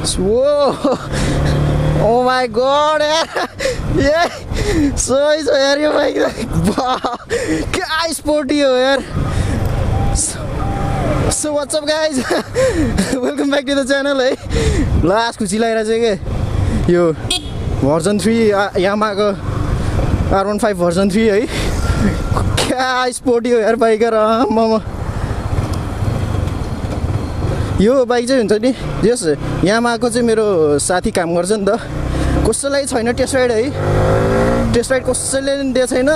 Whoa! Oh my god! Yeah! So is यार यो bike क्या स्पोर्टी हो यार. So what's up guys? Welcome back to the channel है. लास्ट खुसी लागिरहेछ के यो भर्जन 3 यामाहा को R15 भर्जन 3 है. क्या स्पोर्टी हो यार बाइक र. यो बाइक चाहिँ हुन्छ नि यस यामाहाको चाहिँ मेरो साथी काम गर्छ नि त. कसैलाई छैन टेस्ट राइड है. टेस्ट राइड कसैले पनि दिएको छैन.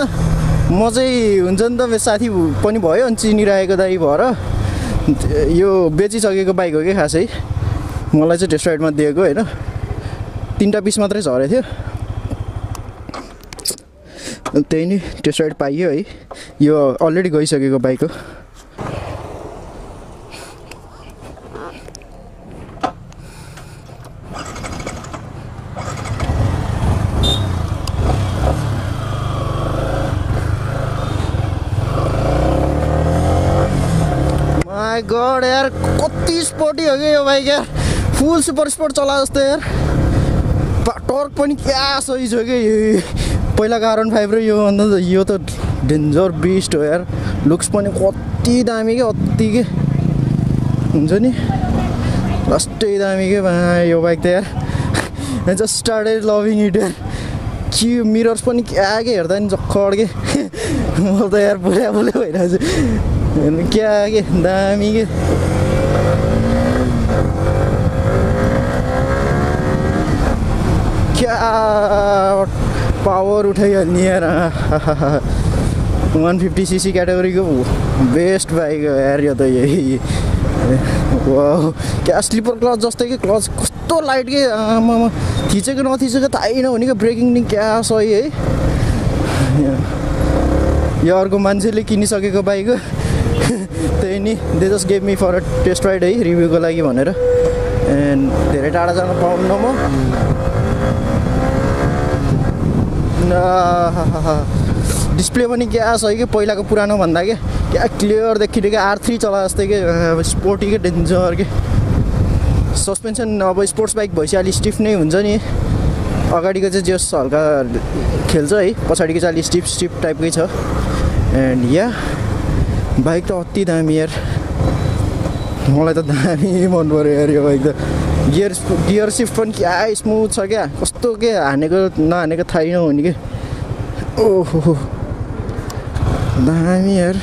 म चाहिँ हुन्छ नि त मेरो साथी पनि भयो अनि चिनिरहेको दाइ भएर यो बेचिसकेको बाइक हो कि खासै. मलाई चाहिँ टेस्ट राइडमा दिएको होइन. 3टा पिस मात्रै झरेको थियो. त्यही नि टेस्ट राइड पाइयो है. यो अलरेडी गइसकेको बाइक हो. माय गॉड यार कति स्पोर्टी हो क्या यो बाइक यार. फुल सुपर स्पोर्ट चला जस्तो यार. टर्क पनि क्या सही छ कि. पहिलाको R15 र यो अन्त यो त डेन्जर बिस्ट हो यार. लुक्स पनि कति दामी के अति के हुन्छ नि. लास्टै दामी के यो बाइक त यार. I just started loving it यार. कि मिरर्स पनि क्या के हेर्दा नि जक्कड के. म त यार बुल्या बुल्या भइरहेको छु. क्या के दामी के. क्या पावर उठाइहाल्ने यार. 150cc क्याटेगोरीको बेस्ट बाइक हो यार यो त. यही वाउ क्या स्लिपर क्लच जस्तै कि. क्लच कस्तो लाइट के. थिचेको नथिचेको थाहै नहुने क्या. ब्रेकिङ नि क्या सही है. यो अर्को मान्छेले किनिसकेको बाइक हो. त्यही नि they just gave me for a test ride है रिभ्यूको लागि भनेर. एन्ड धेरै टाढा जान पाउन्न म. डिस्प्ले पनि क्या छ कि पहिलाको पुरानो भन्दा क्या क्लियर देखिने क्या. R3 चला जस्तै के. स्पोर्टी के डेन्जर के. सस्पेन्सन अब स्पोर्ट्स बाइक भएपछि अलिक स्टिफ नै हुन्छ नि. अगाडिको चाहिँ जस हल्का खेल्छ है. पछाडिको चाहिँ अलिक स्टिफ टाइपकै छ. एन्ड या बाइक त अति दामी यार. मलाई त दामी मन पऱ्यो यार यो बाइक त. गियर सिफ्ट पनि क्या स्मुथ छ क्या. कस्तो के हानेको नहानेको थाहै नहुने कि. ओहो दामी यार.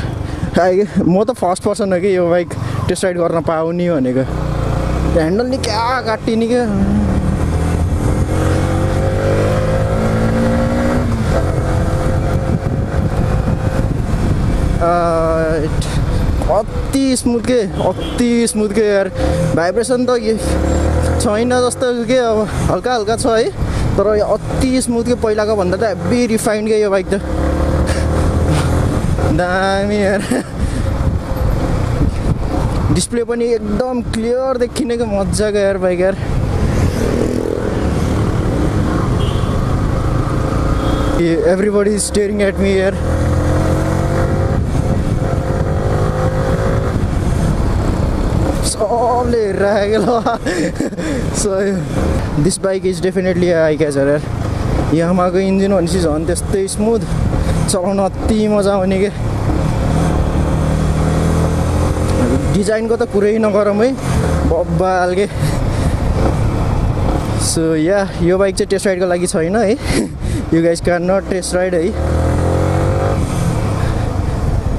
म त फर्स्ट पर्सन हो कि यो बाइक टेस्ट राइड गर्न पाउने भनेको. ह्यान्डल नि क्या काटिने क्या. अति स्मुथ के यार. भाइब्रेसन त छैन जस्तो के. अब हल्का हल्का छ है. तर अति स्मुथ के. पहिलाको भन्दा त हेभी रिफाइन्ड के यो बाइक त. दामी यार. डिस्प्ले पनि एकदम क्लियर देखिने क्या. मजाको यार बाइक यार. Everybody is staring at me यार. सबले हेरिरहेको ल. So this bike is definitely eye catcher यार. यामाहाको इन्जिन भनेपछि झन् त्यस्तै स्मुथ. चलाउन अति मजा आउने के. डिजाइनको त कुरै नगरौँ है. बब्बाल के. सो या यो बाइक चाहिँ टेस्ट राइडको लागि छैन है. You guys can not test ride है.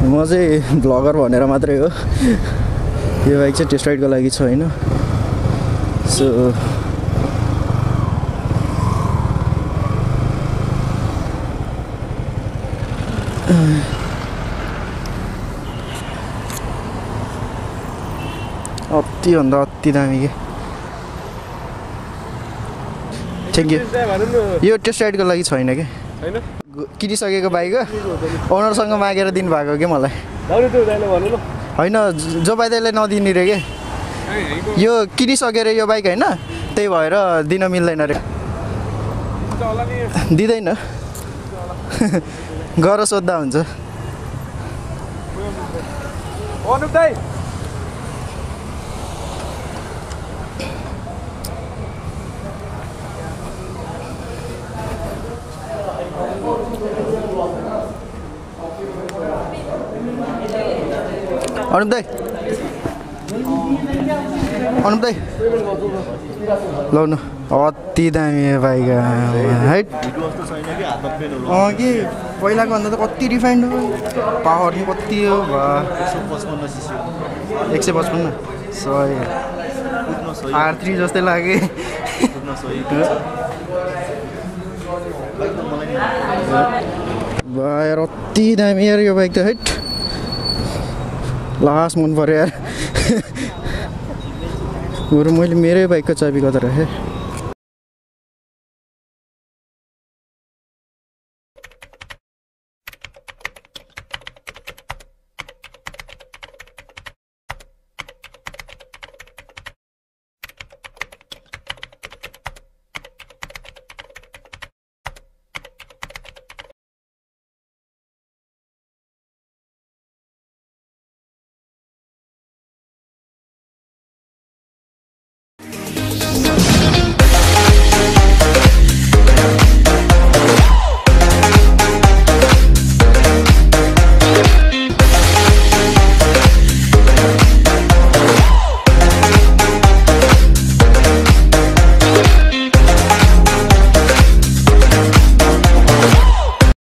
म चाहिँ भ्लगर भनेर मात्रै हो. यो बाइक चाहिँ टेस्ट राइडको लागि छैन. सो अतिभन्दा अति दामी के. Thank you. यो टेस्ट राइडको लागि छैन कि. किनिसकेको बाइक हो. ओनरसँग मागेर दिनुभएको कि मलाई. होइन जो बाइकले नदिने रे के. यो किनिसकेर यो बाइक होइन. त्यही भएर दिन मिल्दैन रे. दिँदैन. गर सोद्धा हुन्छ. अनुप दाई लौ न अति दामी बाइक हाइट कि पहिलाको भन्दा त कति रिफाइन्ड हो पावर नि कति हो 155 सही R3 जस्तै लाग्यो यार अति दामी यार यो बाइक त हाइट लास्ट मन पर्यो यार बरु मैले मेरै बाइकको चाबी कता राखेँ